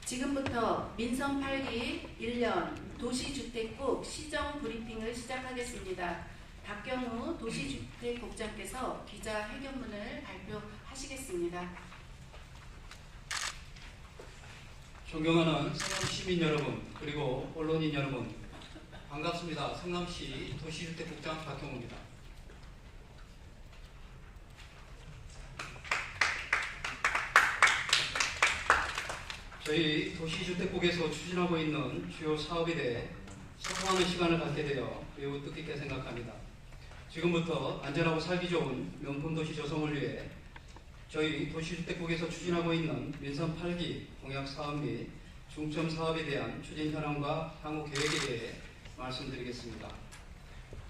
지금부터 민선 8기 1년 도시주택국 시정 브리핑을 시작하겠습니다. 박경우 도시주택국장께서 기자회견문을 발표하시겠습니다. 존경하는 성남 시민 여러분, 그리고 언론인 여러분, 반갑습니다. 성남시 도시주택국장 박경우입니다. 저희 도시주택국에서 추진하고 있는 주요 사업에 대해 소통하는 시간을 갖게 되어 매우 뜻깊게 생각합니다. 지금부터 안전하고 살기 좋은 명품도시 조성을 위해 저희 도시주택국에서 추진하고 있는 민선 8기 공약 사업 및 중점 사업에 대한 추진 현황과 향후 계획에 대해 말씀드리겠습니다.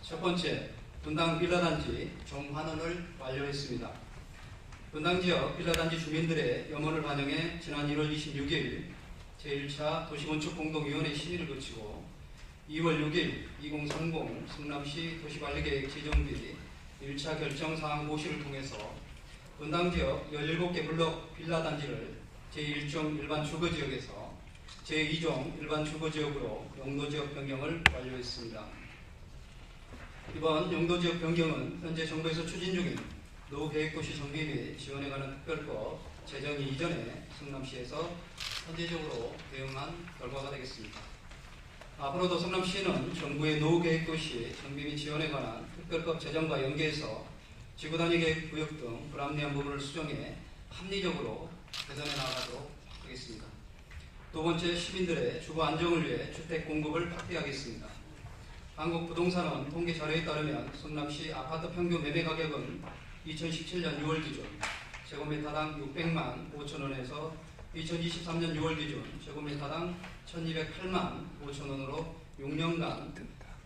첫 번째, 분당 빌라단지 종환원을 완료했습니다. 분당 지역 빌라단지 주민들의 염원을 반영해 지난 1월 26일 제1차 도시건축공동위원회 심의를 거치고 2월 6일 2030 성남시 도시관리계획 지정비 1차 결정사항 고시를 통해서 분당 지역 17개 블록 빌라단지를 제1종 일반 주거지역에서 제2종 일반 주거지역으로 용도지역 변경을 완료했습니다. 이번 용도지역 변경은 현재 정부에서 추진 중인 노후계획도시 정비 및 지원에 관한 특별법 제정이 이전에 성남시에서 선제적으로 대응한 결과가 되겠습니다. 앞으로도 성남시는 정부의 노후계획도시 정비 및 지원에 관한 특별법 제정과 연계해서 지구단위 계획 구역 등 불합리한 부분을 수정해 합리적으로 개선해 나가도록 하겠습니다. 두 번째, 시민들의 주거 안정을 위해 주택 공급을 확대하겠습니다. 한국부동산원 통계 자료에 따르면 성남시 아파트 평균 매매 가격은 2017년 6월 기준 제곱미터당 600만 5천원에서 2023년 6월 기준 제곱미터당 1208만 5천원으로 6년간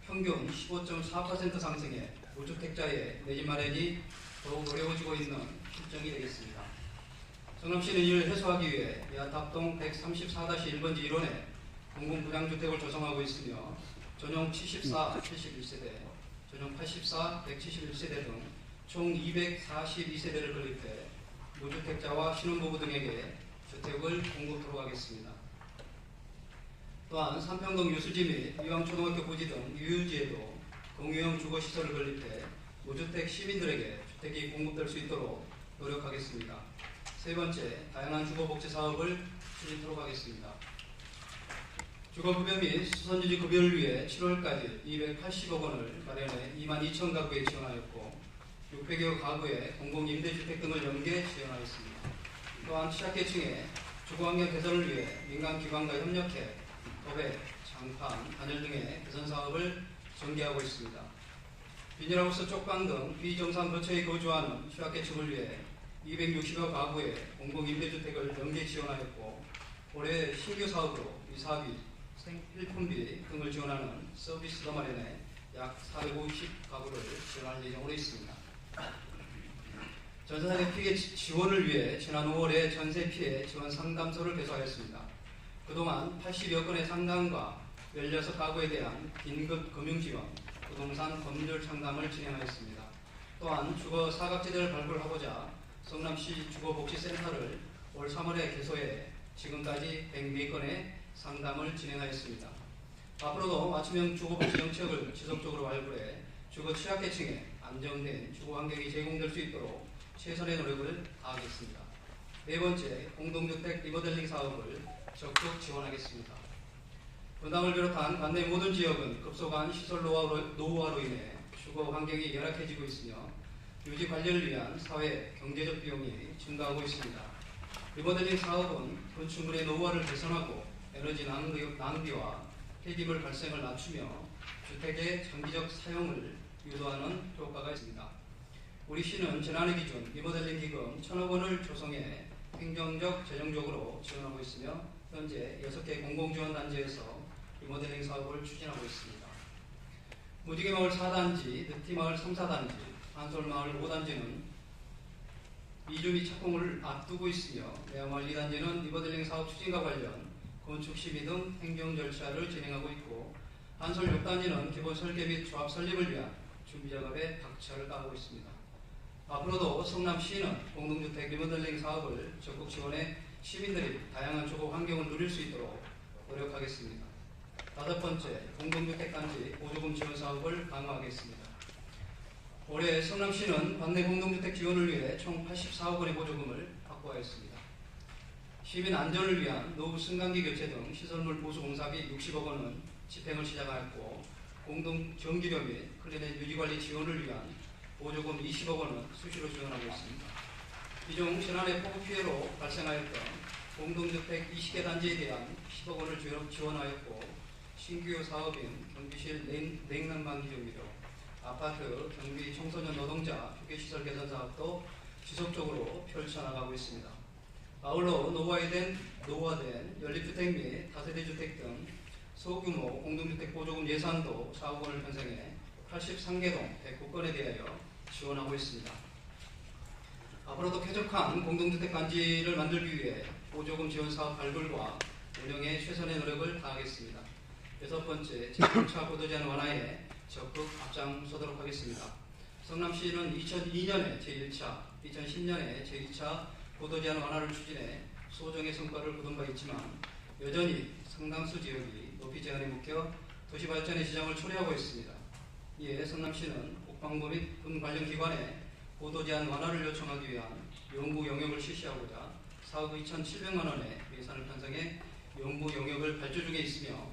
평균 15.4% 상승해 무주택자의 내집 마련이 더욱 어려워지고 있는 실정이 되겠습니다. 성남시는 이를 해소하기 위해 야탑동 134-1번지 1원에 공공분양주택을 조성하고 있으며 전용 74, 71세대, 전용 84, 171세대 등 총 242세대를 건립해 무주택자와 신혼부부 등에게 주택을 공급하도록 하겠습니다. 또한 삼평동 유수지 및 이왕초등학교 부지 등 유유지에도 공유형 주거시설을 건립해 무주택 시민들에게 주택이 공급될 수 있도록 노력하겠습니다. 세 번째, 다양한 주거복지 사업을 추진하도록 하겠습니다. 주거급여 및 수선유지 급여를 위해 7월까지 280억 원을 마련해 22,000 가구에 지원하였고 600여 가구에 공공임대주택 등을 연계 지원하였습니다. 또한 취약계층의 주거환경 개선을 위해 민간기관과 협력해 도배, 장판, 단열 등의 개선 사업을 전개하고 있습니다. 비닐하우스, 쪽방 등 비정상 거처에 거주하는 취약계층을 위해 260여 가구에 공공임대주택을 연계 지원하였고 올해 신규 사업으로 이사비, 생필품비 등을 지원하는 서비스도 마련해 약 450가구를 지원할 예정으로 있습니다. 전세사기 피해 지원을 위해 지난 5월에 전세피해 지원 상담소를 개소하였습니다. 그동안 80여 건의 상담과 16가구에 대한 긴급 금융지원, 부동산 법률 상담을 진행하였습니다. 또한 주거 사각지대를 발굴하고자 성남시 주거복지센터를 올 3월에 개소해 지금까지 104건의 상담을 진행하였습니다. 앞으로도 맞춤형 주거복지 정책을 지속적으로 발굴해 주거 취약계층에 안정된 주거 환경이 제공될 수 있도록 최선의 노력을 다하겠습니다. 네 번째, 공동주택 리모델링 사업을 적극 지원하겠습니다. 분당을 비롯한 관내 모든 지역은 급속한 시설 노후화로 인해 주거 환경이 열악해지고 있으며 유지 관리를 위한 사회 경제적 비용이 증가하고 있습니다. 리모델링 사업은 건축물의 노후화를 개선하고 에너지 낭비와 폐기물 발생을 낮추며 주택의 장기적 사용을 유도하는 효과가 있습니다. 우리 시는 지난해 기준 리모델링 기금 1,000억 원을 조성해 행정적, 재정적으로 지원하고 있으며 현재 6개 공공지원단지에서 리모델링 사업을 추진하고 있습니다. 무지개마을 4단지, 늪티마을 3, 4단지, 한솔마을 5단지는 이주 및 착공을 앞두고 있으며 매화마을 2단지는 리모델링 사업 추진과 관련 건축 심의 등 행정 절차를 진행하고 있고 한솔 6단지는 기본 설계 및 조합 설립을 위한 준비 작업에 박차를 가하고 있습니다. 앞으로도 성남시는 공동주택 리모델링 사업을 적극 지원해 시민들이 다양한 주거 환경을 누릴 수 있도록 노력하겠습니다. 다섯 번째, 공동주택단지 보조금 지원 사업을 강화하겠습니다. 올해 성남시는 관내 공동주택 지원을 위해 총 84억 원의 보조금을 확보하였습니다. 시민 안전을 위한 노후 승강기 교체 등 시설물 보수 공사비 60억 원은 집행을 시작하였고, 공동 전기료 및 클리넷 유지관리 지원을 위한 보조금 20억 원은 수시로 지원하고 있습니다. 이 중 지난해 폭우 피해로 발생하였던 공동주택 20개 단지에 대한 10억 원을 지원하였고, 신규 사업인 경비실 냉난방 기존비료, 아파트 경비 청소년 노동자 휴게시설 개선 사업도 지속적으로 펼쳐나가고 있습니다. 아울러 노후화된 연립주택 및 다세대 주택 등 소규모 공동주택 보조금 예산도 4억 원을 편성해 83개 동 109건에 대하여 지원하고 있습니다. 앞으로도 쾌적한 공동주택 단지를 만들기 위해 보조금 지원 사업 발굴과 운영에 최선의 노력을 다하겠습니다. 여섯 번째, 제3차 고도제한 완화에 적극 앞장서도록 하겠습니다. 성남시는 2002년에 제1차, 2010년에 제2차 고도제한 완화를 추진해 소정의 성과를 거둔 바 있지만 여전히 상당수 지역이 높이 제한에 묶여 도시발전의 지장을 초래하고 있습니다. 이에 성남시는 국방부 및 군 관련 기관에 고도제한 완화를 요청하기 위한 연구 영역을 실시하고자 4억 2,700만 원의 예산을 편성해 연구 영역을 발주 중에 있으며,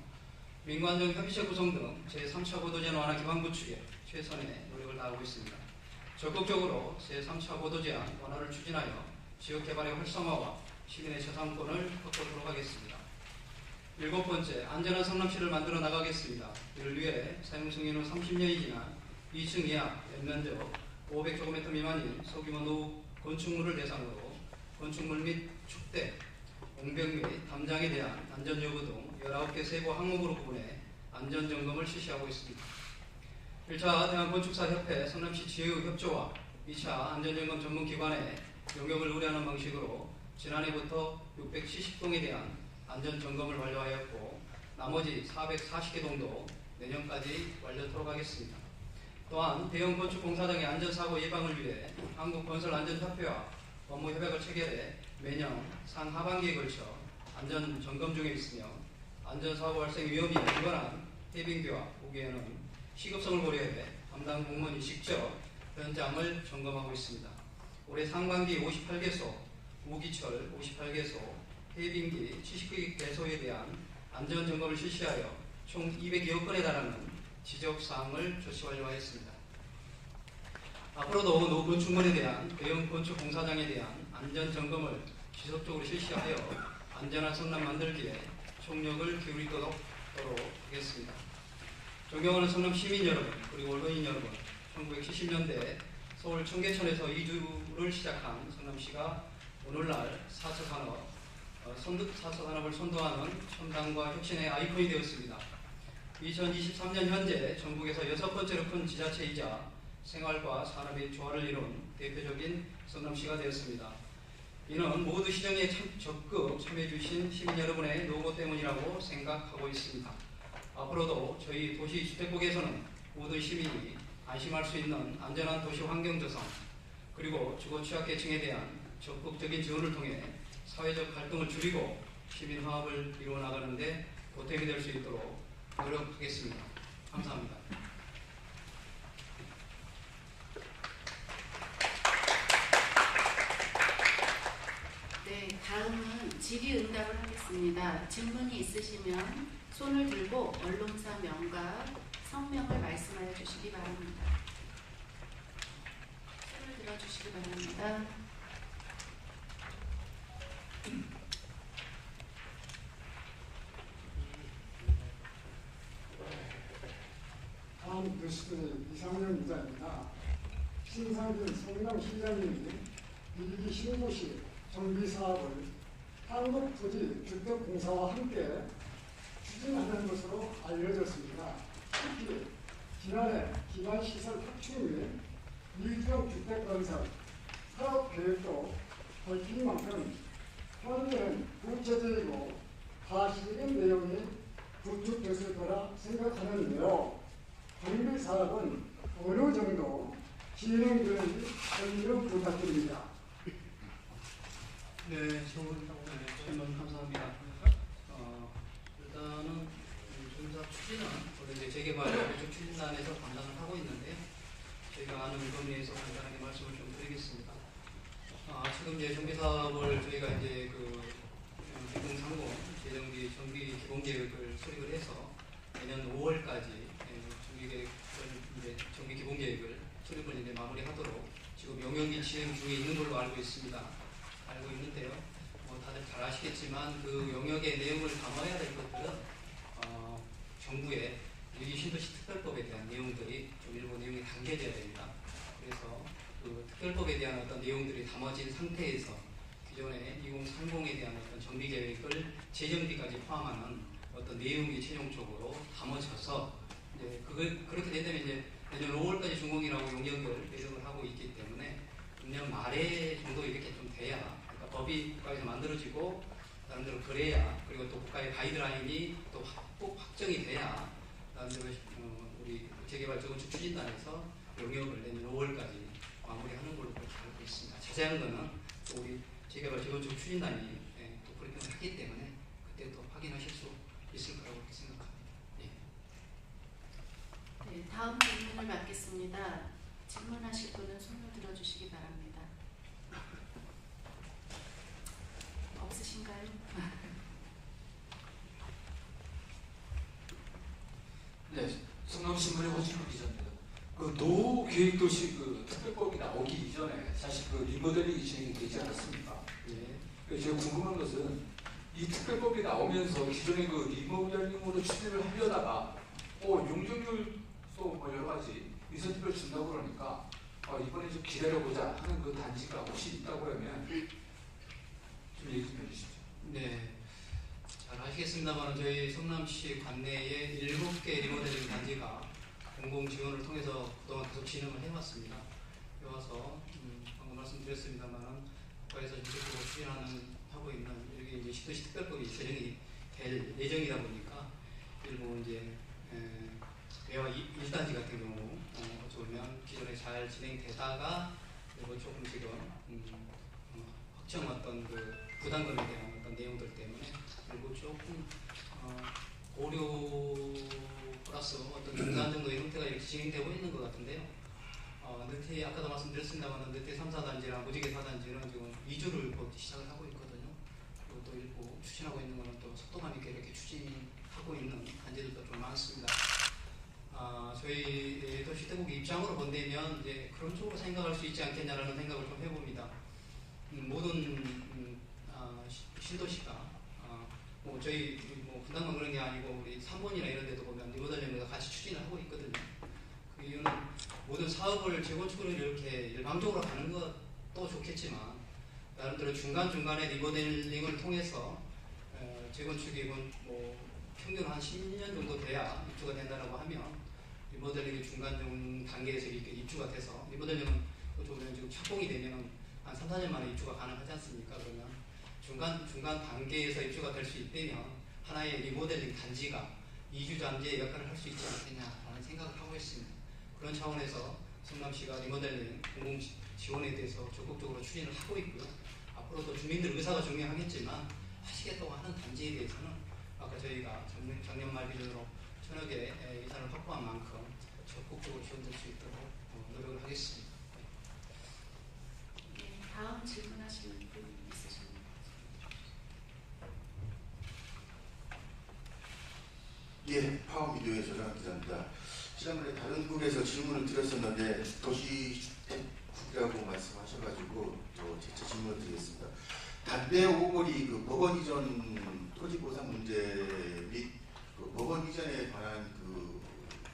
민관정 협의체 구성 등 제3차 고도제한 완화 기반 구축에 최선의 노력을 다하고 있습니다. 적극적으로 제3차 고도제한 완화를 추진하여 지역개발의 활성화와 시민의 저상권을 확보하도록 하겠습니다. 일곱 번째, 안전한 성남시를 만들어 나가겠습니다. 이를 위해 사용승인후 30년이 지난 2층 이하 연면적 500제곱미터 미만인 소규모 노후 건축물을 대상으로 건축물 및 축대, 옹벽 및 담장에 대한 안전여부 등 19개 세부 항목으로 구분해 안전점검을 실시하고 있습니다. 1차 대한건축사협회 성남시 지역협조와 2차 안전점검 전문기관의 영역을 의뢰하는 방식으로 지난해부터 670동에 대한 안전점검을 완료하였고, 나머지 440개 동도 내년까지 완료토록 하겠습니다. 또한 대형 건축 공사장의 안전사고 예방을 위해 한국건설안전협회와 업무협약을 체결해 매년 상하반기에 걸쳐 안전점검 중에 있으며, 안전사고 발생 위험이 불가한 해빙기와 우기에는 시급성을 고려해 담당 공무원이 직접 현장을 점검하고 있습니다. 올해 상반기 58개소, 우기철 58개소, 해빙기 79개소에 대한 안전점검을 실시하여 총 200여 건에 달하는 지적사항을 조치 완료하였습니다. 앞으로도 노후 건축물에 대한 대형 건축 공사장에 대한 안전점검을 지속적으로 실시하여 안전한 성남 만들기에 총력을 기울이도록 하겠습니다. 존경하는 성남 시민 여러분, 그리고 언론인 여러분, 1970년대 서울 청계천에서 이주를 시작한 성남시가 오늘날 4차 산업을 선도하는 첨단과 혁신의 아이콘이 되었습니다. 2023년 현재 전국에서 6번째로 큰 지자체이자 생활과 산업의 조화를 이룬 대표적인 성남시가 되었습니다. 이는 모두 시정에 적극 참여해 주신 시민 여러분의 노고 때문이라고 생각하고 있습니다. 앞으로도 저희 도시주택국에서는 모든 시민이 안심할 수 있는 안전한 도시 환경 조성, 그리고 주거 취약계층에 대한 적극적인 지원을 통해 사회적 갈등을 줄이고 시민 화합을 이루어 나가는 데 보탬이 될 수 있도록 노력하겠습니다. 감사합니다. 네, 다음은 질의응답을 하겠습니다. 질문이 있으시면 손을 들고 언론사 명과 성명을 말씀하여 주시기 바랍니다. 손을 들어주시기 바랍니다. 다음 뉴스의 이상현 기자입니다. 신상진 성남시장님이 일기 신도시 정비사업을 한국토지주택공사와 함께 추진하는 것으로 알려졌습니다. 특히 지난해 기반시설 확충 및 일종 주택 건설 사업계획도 밝힌 만큼 현재는 구체적이고 가시적인 내용이 구축됐을 거라 생각하는데요. 정비사업은 어느 정도 진행되는지 설명 부탁드립니다. 네, 질문 감사합니다. 일단은 조사 추진은 원래 이제 재개발 건축 추진단에서 담당을 하고 있는데요. 저희가 아는 범위에서 간단하게 말씀을 좀 드리겠습니다. 지금 이제 정비 사업을 저희가 이제 그 2030 재정비 정비 기본 계획을 수립을 해서 내년 5월까지 정비 기본 계획을 수립을 이제 마무리하도록 지금 용역이 진행 중에 있는 걸로 알고 있습니다. 알고 있는데요. 다들 잘 아시겠지만 그 용역의 내용을 담아야 될 것들은 정부의 유기 신도시 특별법에 대한 내용들이 좀 일부 내용이 담겨져야 됩니다. 그래서 그 특별법에 대한 어떤 내용들이 담아진 상태에서 기존의 2030에 대한 어떤 정비 계획을 재정비까지 포함하는 어떤 내용이 최종적으로 담아져서 이제 그렇게 된다면 이제 내년 5월까지 준공이라고 용역을 예정을 하고 있기 때문에 금년 말에 정도 이렇게 좀 돼야, 그러니까 법이 국가에서 만들어지고 나름대로 그래야, 그리고 또 국가의 가이드라인이 또 꼭 확정이 돼야 나름대로 우리 재개발 재건축 추진단에서 용역을 내년 5월까지 마무리하는 걸로 그렇게 알고 있습니다. 자세한 거는 또 우리 재개발 재건축 추진단이 또 브리핑을 하기 때문에 그때 또 확인하실 수 있을 거라고 그렇게 생각합니다. 예. 네, 다음 질문을 받겠습니다. 질문하실 분은 손을 들어주시기 바랍니다. 없으신가요? 네, 성남신문의 호진국 기자입니다. 그 노계획도시 그 특별법이 나오기 이전에 사실 그 리모델링이 진행이 되지 않았습니까? 예. 제가 궁금한 것은 이 특별법이 나오면서 기존의 그 리모델링으로 추진을 하려다가 용적률 또 뭐 여러 가지 인센티브를 준다고 그러니까 이번에 좀 기다려보자 하는 그 단지가 혹시 있다고 하면 좀 얘기 좀 해주시죠. 네. 잘 아시겠습니다만 저희 성남시 관내에 7개 리모델링 단지가 공공 지원을 통해서 그동안 계속 진행을 해왔습니다. 해와서 방금 말씀드렸습니다만 국가에서 지속적으로 추진하고 있는 여기 이제 시도시 특별법이 제정이 될 예정이다 보니까 일부 이제 외화 1단지 같은 경우 어쩌면 기존에 잘 진행되다가 그리고 조금 지금 확정 어떤 그 부담금에 대한 어떤 내용들 때문에 그리고 조금 고려 플러스 어떤 중간 정도의 형태가 이렇게 진행되고 있는 것 같은데요. 넷에 아까도 말씀드렸습니다만 넷에 3, 4단지랑 무지개 4단지는 지금 2주를 곧 시작을 하고 있거든요. 그리고 또 일부 추진하고 있는 거는 또 속도감 있게 이렇게 추진하고 있는 단지들도 좀 많습니다. 저희 도시대국 입장으로 본다면 이제 그런 쪽으로 생각할 수 있지 않겠냐라는 생각을 좀 해봅니다. 모든 신도시가 뭐 저희 뭐 분당만 그런 게 아니고 우리 3번이나 이런 데도 보면 리모델링을 같이 추진을 하고 있거든요. 그 이유는 모든 사업을 재건축으로 이렇게 일방적으로 가는 것도 좋겠지만 나름대로 중간중간에 리모델링을 통해서 재건축이 뭐 평균 한 10년 정도 돼야 입주가 된다고 하면 리모델링이 중간 단계에서 이렇게 입주가 돼서 리모델링은 어쩌면 지금 착공이 되면 한 3, 4년 만에 입주가 가능하지 않습니까? 그러면 중간 단계에서 입주가 될 수 있다면 하나의 리모델링 단지가 2주 잠재 역할을 할 수 있지 않겠냐라는 생각을 하고 있습니다. 그런 차원에서 성남시가 리모델링 공공 지원에 대해서 적극적으로 추진을 하고 있고요. 앞으로도 주민들 의사가 중요하겠지만 하시겠다고 하는 단지에 대해서는 아까 저희가 작년 말 기준으로 1000여 개 예산을 확보한 만큼 적극적으로 지원될 수 있도록 노력을 하겠습니다. 네, 다음 질문하시는 분 있으십니까? 예, 파워미디어의 조정학 기자입니다. 지난번에 다른 국에서 질문을 드렸었는데 도시주택국이라고 말씀하셔가지고 또 재차 질문을 드리겠습니다. 담배 오거리 그 법원 이전 토지 보상 문제 및 그 법원 이전에 관한 그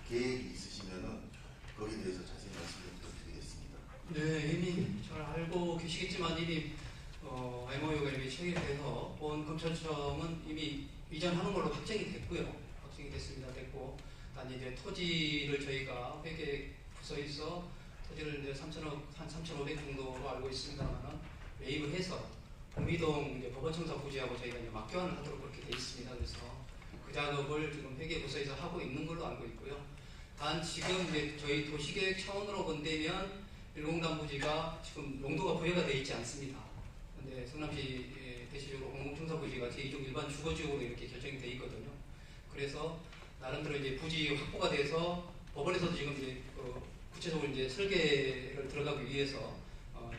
계획이 있으시면은 거기에 대해서 자세히 말씀 좀 부탁드리겠습니다. 네, 이미 잘 알고 계시겠지만 이미 MOU가 이미 체결돼서 보건검찰청은 이미 이전하는 걸로 확정이 됐고요. 확정이 됐고, 단 이제 토지를 저희가 회계 부서에서 토지를 이제 3,500 정도로 알고 있습니다만은 매입을 해서 구미동 이제 법원청사 부지하고 저희가 이제 맞교환을 하도록 그렇게 돼 있습니다. 그래서 그 작업을 지금 회계 부서에서 하고 있는 걸로 알고 있고요. 단 지금 이제 저희 도시계획 차원으로 본다면 일공단 부지가 지금 용도가 부여가 되어 있지 않습니다. 근데 성남시 대체적으로 공공청사부지가 제2종 일반 주거지역으로 이렇게 결정이 돼 있거든요. 그래서 나름대로 이제 부지 확보가 돼서 법원에서도 지금 이제 구체적으로 이제 설계를 들어가기 위해서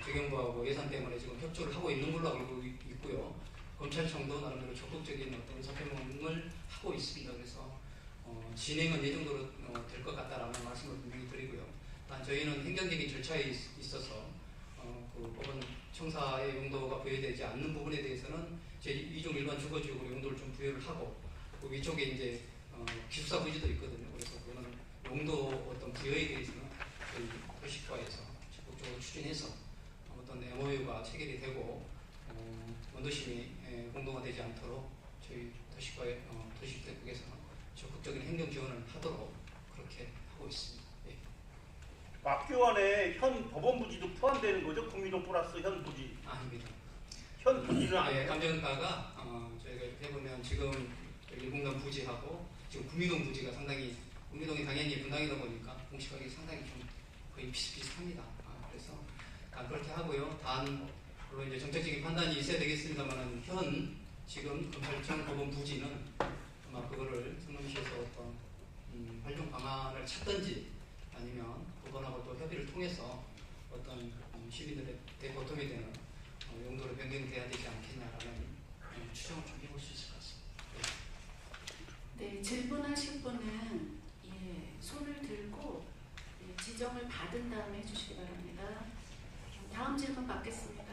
재경부하고 예산 때문에 지금 협조를 하고 있는 걸로 알고 있고요. 검찰청도 나름대로 적극적인 어떤 의사표명을 하고 있습니다. 그래서 진행은 이 정도로 될 것 같다라는 말씀을 분명히 드리고요. 단 저희는 행정적인 절차에 있어서 그 법원 청사의 용도가 부여되지 않는 부분에 대해서는 제2종 일반 주거지역으로 용도를 좀 부여를 하고 그 위쪽에 이제 기숙사 부지도 있거든요. 그래서 그거는 용도 어떤 부여에 대해서는 저희 도시과에서 적극적으로 추진해서 어떤 MOU가 체결이 되고 원도심이 공동화되지 않도록 저희 도시과의 도시주택국에서는 적극적인 행정 지원을 하도록 그렇게 하고 있습니다. 예. 학교 안에 현 법원 부지도 포함되는 거죠? 구미동 플러스 현 부지. 아닙니다. 현 부지는 아니에요. 감정가가 저희가 이렇게 해보면 지금 일공단 부지하고 지금 구미동 부지가 상당히 구미동이 당연히 분당이다 보니까 공시가격이 상당히 좀 거의 비슷비슷합니다. 그래서 그렇게 하고요. 단 물론 이제 정책적인 판단이 있어야 되겠습니다만은 현 지금 검찰청 법원 부지는 아마 그거를 성남시에서 어떤 활용 방안을 찾든지 아니면 법원하고 또 협의를 통해서 어떤 시민들의 대보통이 되는 용도로 변경돼야 되지 않겠냐라는 추정을 좀 해볼 수 있을 것 같습니다. 네, 질문하실 분은 손을 들고 지정을 받은 다음에 해주시기 바랍니다. 다음 질문 받겠습니다.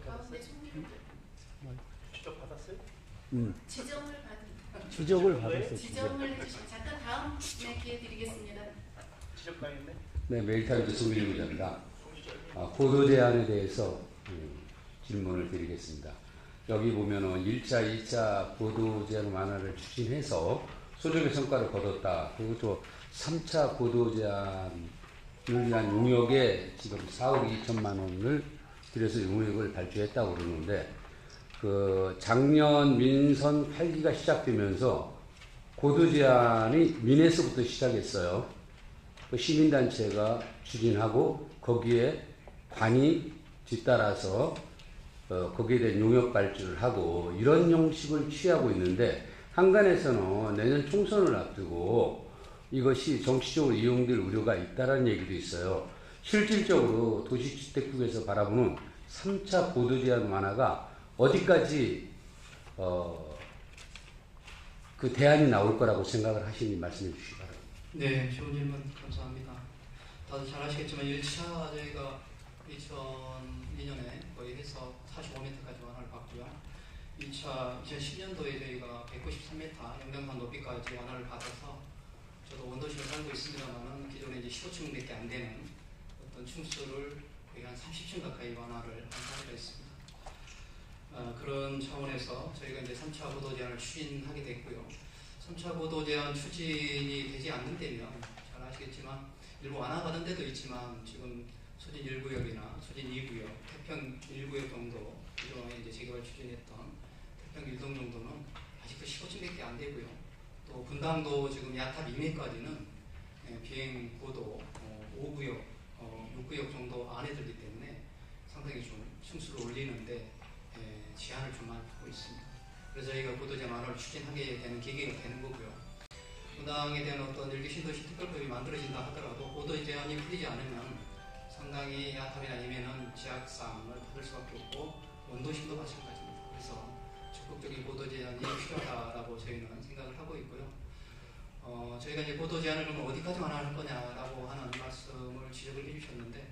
가운데 손님들 지적 받았어요? 지정을 받은 지적을 받았어요. 지정을 해주시면 잠깐 다음에 기회 드리겠습니다. 지적 당했네. 네, 메일타임즈 송민호 기자입니다. 보도 제한에 대해서 질문을 드리겠습니다. 여기 보면은 1차, 2차 보도 제한 완화를 추진해서 소정의 성과를 거뒀다. 그리고 또 3차 보도 제한을 위한 용역에 지금 4억 2천만 원을 들여서 용역을 발주했다고 그러는데 그 작년 민선 8기가 시작되면서 보도 제한이 민에서부터 시작했어요. 그 시민단체가 추진하고 거기에 관이 뒤따라서 거기에 대한 용역 발주를 하고 이런 형식을 취하고 있는데 한간에서는 내년 총선을 앞두고 이것이 정치적으로 이용될 우려가 있다는 얘기도 있어요. 실질적으로 도시주택국에서 바라보는 3차 보도 제한 완화가 어디까지 그 대안이 나올 거라고 생각을 하시니 말씀해 주시기 바랍니다. 네, 좋은 질문 감사합니다. 다들 잘 아시겠지만 1차 저희가 2002년에 거의 해서 45m까지 완화를 받고요. 2차 2010년도에 저희가 193m 영등산 높이까지 완화를 받아서 저도 원도시에 살고 있습니다만은 기존에 이제 15층밖에 안 되는 어떤 층수를 거의 한 30층 가까이 완화를 한 사례가 있습니다. 그런 차원에서 저희가 이제 3차 보도 제한을 추진하게 됐고요. 3차 보도 제한 추진이 되지 않는 데면 잘 아시겠지만 일부 완화받은 데도 있지만 지금 소진 1구역이나 소진 2구역, 태평 1구역 정도 그동안에 이제 재개발 추진했던 태평 1동 정도는 아직도 15층밖에 안 되고요. 또 분당도 지금 야탑 2매까지는 비행 고도 5구역, 6구역 정도 안에 들기 때문에 상당히 좀 층수를 올리는데 제한을 좀 많이 받고 있습니다. 그래서 저희가 보도 제한 완화를 추진하게 되는 계기가 되는 거고요. 분당에 대한 어떤 일개 신도시 특별법이 만들어진다 하더라도 보도 제한이 풀리지 않으면 상당히 야탑이나 이면은 지약상을 받을 수밖에 없고 원도심도 마찬가지입니다. 그래서 적극적인 보도 제한이 필요하다라고 저희는 생각을 하고 있고요. 저희가 이제 보도 제한을 그럼 어디까지 완화할 거냐라고 하는 말씀을 지적을 해주셨는데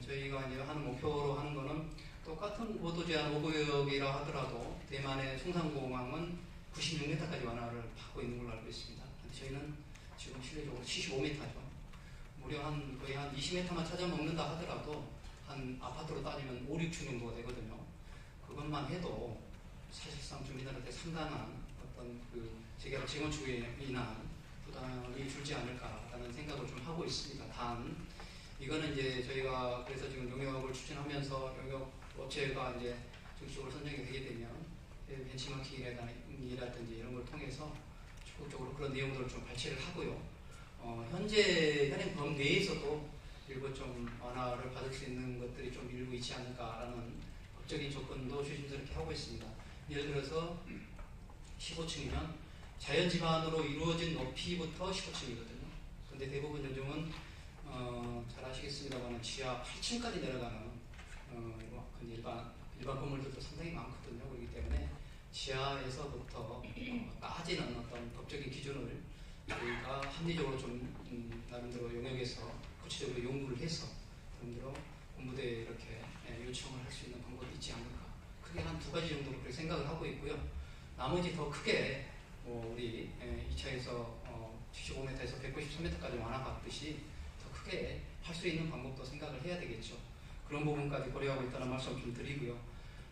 저희가 이제 하는 목표로 하는 거는 똑같은 보도 제한 5구역이라 하더라도 대만의 송산공항은 96m까지 완화를 받고 있는 걸로 알고 있습니다. 저희는 지금 실질적으로 75m죠. 무려 거의 한 20m만 찾아먹는다 하더라도 한 아파트로 따지면 5, 6층 정도가 되거든요. 그것만 해도 사실상 주민들한테 상당한 어떤 그 재개발 재건축에 인한 부담이 줄지 않을까라는 생각을 좀 하고 있습니다. 단 이거는 이제 저희가 그래서 지금 용역을 추진하면서 용역 업체가 이제 정식적으로 선정이 되게 되면 벤치마킹이라든지 이런 걸 통해서 적극적으로 그런 내용들을 좀 발췌를 하고요. 현재 현행 법 내에서도 일부 좀 완화를 받을 수 있는 것들이 좀 일부 있지 않을까라는 법적인 조건도 조심스럽게 하고 있습니다. 예를 들어서 15층이면 자연 지반으로 이루어진 높이부터 15층이거든요. 근데 대부분 요즘은 잘 아시겠습니다만 지하 8층까지 내려가는 일반 건물들도 상당히 많거든요. 그렇기 때문에 지하에서부터 따지는 어떤 법적인 기준을 저희가 합리적으로 좀 나름대로 영역에서 구체적으로 연구를 해서 나름대로 본부대에 이렇게 요청을 할 수 있는 방법이 있지 않을까. 크게 한 2가지 정도로 그렇게 생각을 하고 있고요. 나머지 더 크게 우리 2차에서 75m에서 193m까지 완화받듯이 더 크게 할 수 있는 방법도 생각을 해야 되겠죠. 그런 부분까지 고려하고 있다는 말씀 좀 드리고요.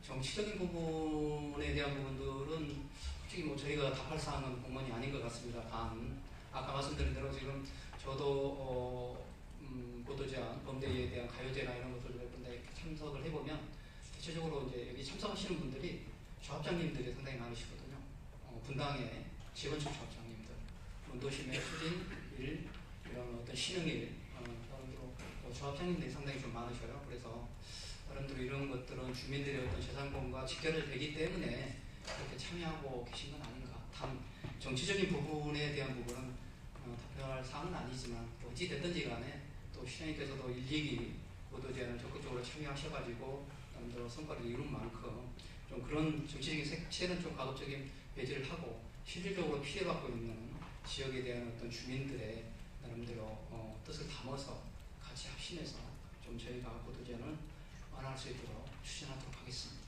정치적인 부분에 대한 부분들은 솔직히 저희가 답할 사항은 공문이 아닌 것 같습니다. 단 아까 말씀드린 대로 지금 저도 보도제한 범죄에 대한 가요제나 이런 것들을 몇 군데 참석을 해보면 대체적으로 이제 여기 참석하시는 분들이 조합장님들이 상당히 많으시거든요. 분당의 재건축 조합장님들, 도심의 추진 일, 이런 어떤 신흥일, 나름대로 조합장님들이 상당히 좀 많으셔요. 그래서 나름대로 이런 것들은 주민들의 어떤 재산권과 직결되기 때문에 그렇게 참여하고 계신 건 아닌가. 단 정치적인 부분에 대한 부분은 답변할 사항은 아니지만 어찌 됐든지 간에 또 시장님께서도 일일이 보도제안을 적극적으로 참여하셔가지고 나름대로 성과를 이룬 만큼 좀 그런 정치적인 색채는 좀 가급적인 배제를 하고 실질적으로 피해받고 있는 지역에 대한 어떤 주민들의 나름대로 뜻을 담아서 같이 합심해서 좀 저희가 보도제안을 완화할 수 있도록 추진하도록 하겠습니다.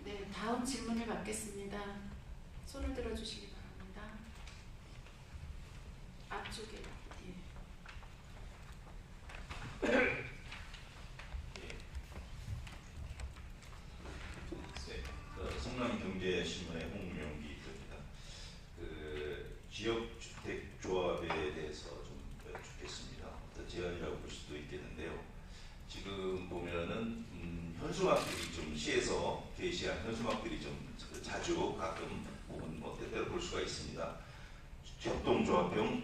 네, 다음 질문을 받겠습니다. 손을 들어주시기 바랍니다. 앞쪽에. 성남경제신문의 홍명기 기자입니다. 지역주택조합에 대해서 좀 여쭙겠습니다. 어떤 제안이라고 볼 수도 있겠는데요. 지금 보면은 현수막들이 좀 시에서 게시한 현수막들이 좀 자주 가끔 혹은 뭐 때때로 볼 수가 있습니다. 협동조합형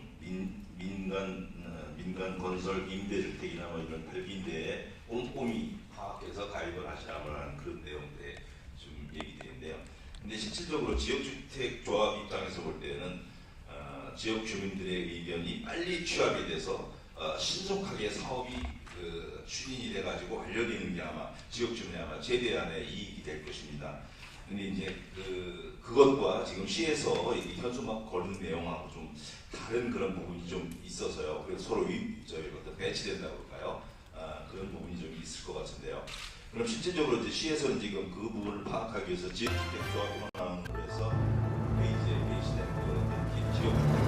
민간 건설 임대주택이나 뭐 이런 발기인대에 꼼꼼히 파악해서 가입을 하시라는 그런 내용들에 좀 얘기되는데요. 근데 실질적으로 지역주택조합 입장에서 볼 때는 지역 주민들의 의견이 빨리 취합이 돼서 신속하게 사업이 추진이 돼가지고 완료되는 게 아마 지역 주민의 아마 최대한의 이익이 될 것입니다. 근데 이제 그것과 지금 시에서 이 현수막 거는 내용하고 좀 다른 그런 부분이 좀 있어서요. 그래서 서로 어떤 배치된다고 할까요? 그런 부분이 좀 있을 것 같은데요. 그럼 실질적으로 이제 시에서는 지금 그 부분을 파악하기 위해서 지역주택조합 현황으로 해서 이제 게시된 지역주택